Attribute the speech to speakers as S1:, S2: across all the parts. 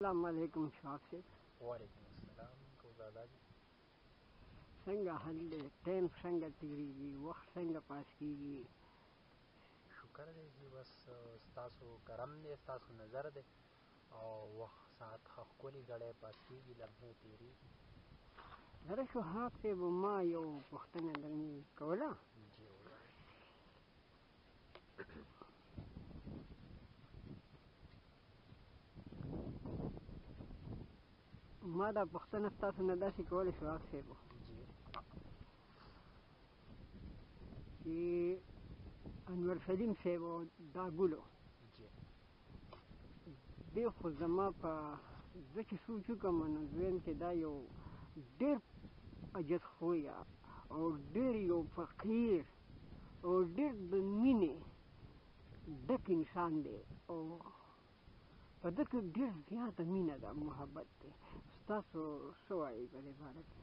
S1: السلام علیکم شاف صاحب.
S2: وعلیکم السلام ګلدادا جي.
S1: څنګه حال دی؟ ټایم څنګه تېرېږي؟ وخت څنګه پاس کېږي؟
S2: شکر دی جي، بس ستاسو کرم دی، ستاسو نظر دی او وخت ساعت ښه ښکلي ګړی پاس کېږي، لمحې تېرېږي.
S1: یاره شهاب صاحب، ما یو پوښتنه درنه کوله.
S2: جي
S1: ما دا پوښتنه ستاسو نه داسې کوله شهاب صاحب
S2: جي
S1: چې انور سلیم صاحب او دا ګلو
S2: جي
S1: دی خو زما په زه چې سوچ وکړم نو دویم کې دا یو ډېر عجز خویه او ډېر یو فقیر او ډېر د مینې ډک انسان دی او په ده کې ډېر زیاته مینه ده، محبت دی. ستاسو څه وایي په دې باره کې؟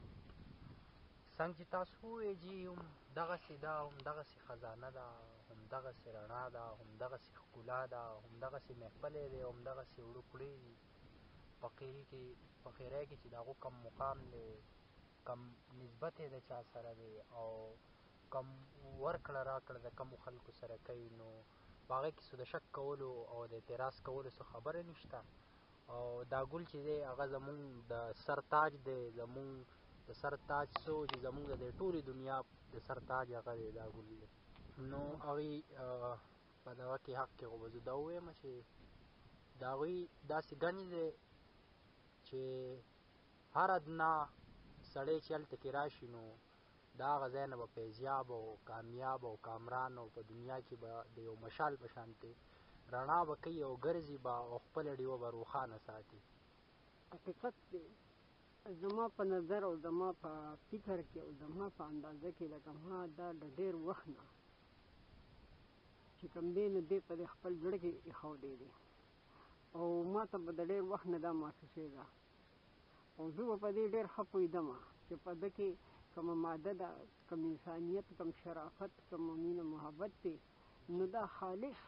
S2: څنګه چې تاسو ووایئ جي، همدغسې ده، همدغسې خزانه ده، همدغسې رڼا ده، همدغسې ښکلا ده، همدغسې محفلی دی، همدغسې وړوکړې دي. فقیرۍ کې چې د هغو کم مقام دی، کم نسبت یې د چا سره دی او کم ورکړه راکړه د کمو خلکو سره کوي، نو په هغې کې څه د شک کولو او د اعتراض کولو څه خبره نشته. او دا ګل چې دی هغه زمونږ د سر تاج دی، زمونږ د سر تاج څه و چې زمونږ د دې ټولې دنیا د سر تاج هغه دی، دا ګل دی. نو هغوی په دغه کې حق کې خو به زه دا ووایم چې د هغوی داسې ګڼې دی چې هر ادنا سړی چې هلته کې راشي نو د هغه ځای نه به فیضیاب او کامیاب او کامران او په دنیا کې به د یو مشال په شانتې رڼا به کوي او ګرځي به او خپله ډیوه به روښانه ساتي.
S1: حقیقت دی. زما په نظر او زما په فکر کې او زما په اندازه کې لکه ما دا د ډېر وخت نه چې کوم دی نو دی په دې خپل زړه کې ایښودی دی او ما ته به د ډېر وخت نه دا محسوسېږه او زه به په دې ډېر ښه پوهېدم چې په ده کې کومه ماده ده، کوم انسانیت، کوم شرافت، کوم مینه محبت دی، نو دا خالص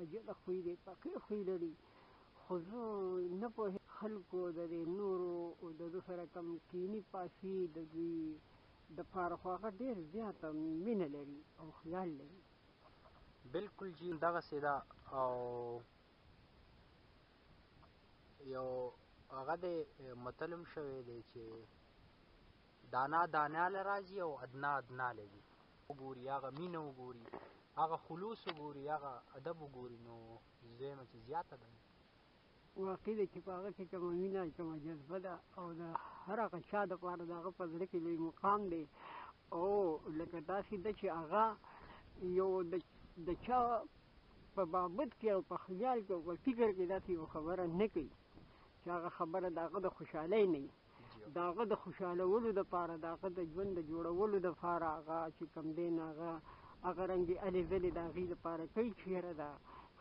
S1: عجیبه خوی دی، فقیر خوی لري. خو زه نه پوهېږم خلکو د دې نورو د ده سره کم کیني پاسي د دوی دپاره خو هغه ډېر زیاته مینه لري او خیال لري.
S2: بلکل جي دغسې ده او یو هغه دی متل هم شوی دی چې دانا دانا له راځي او ادنا ادنا له ځي. وګوري هغه مینه وګوري، هغه خلوص وګوري، هغه ادب وګوري، نو زه وایم چې زیاته ده.
S1: واقع دی چې په هغه کې کومه مینه، کومه جذبه ده او د هر هغه چا دپاره د هغه په زړه کې لوی مقام دی او لکه داسې ده چې هغه یو د چا په بابت کې او په خیال کې او په فکر کې داسې یو خبره نه کوي چې هغه خبره د هغه د خوشحالۍ نه وي، د هغه د خوشحالولو دپاره، د هغه د ژوند د جوړولو دپاره هغه چې کوم دی نو هغه رنګې هلې ځلې د هغې دپاره کوي چې یاره د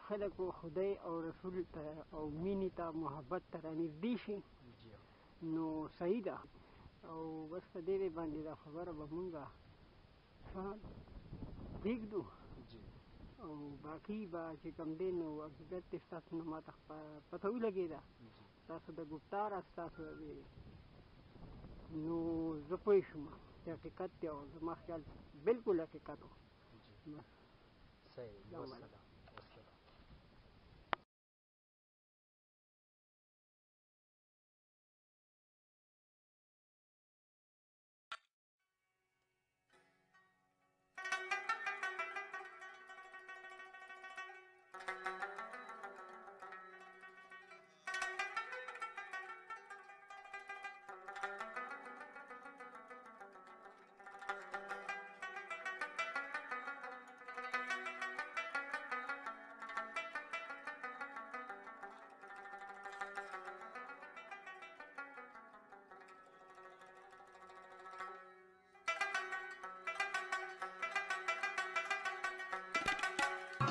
S1: خلکو خدای او رسول ته او مینې ته محبت ته رانږدې شي نو صحیح ده. او بس په دې باندې دا خبره به مونږ پرېږدو او باقي به چې کوم دی نو حقیقت دی ستاسو نه ما ته پته ولګېده، ستاسو د ګفتار ستاسو نو زه پوه شوم چې حقیقت دی او زما خیال بلکل حقیقت و.
S2: صحیح.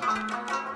S3: Thank you.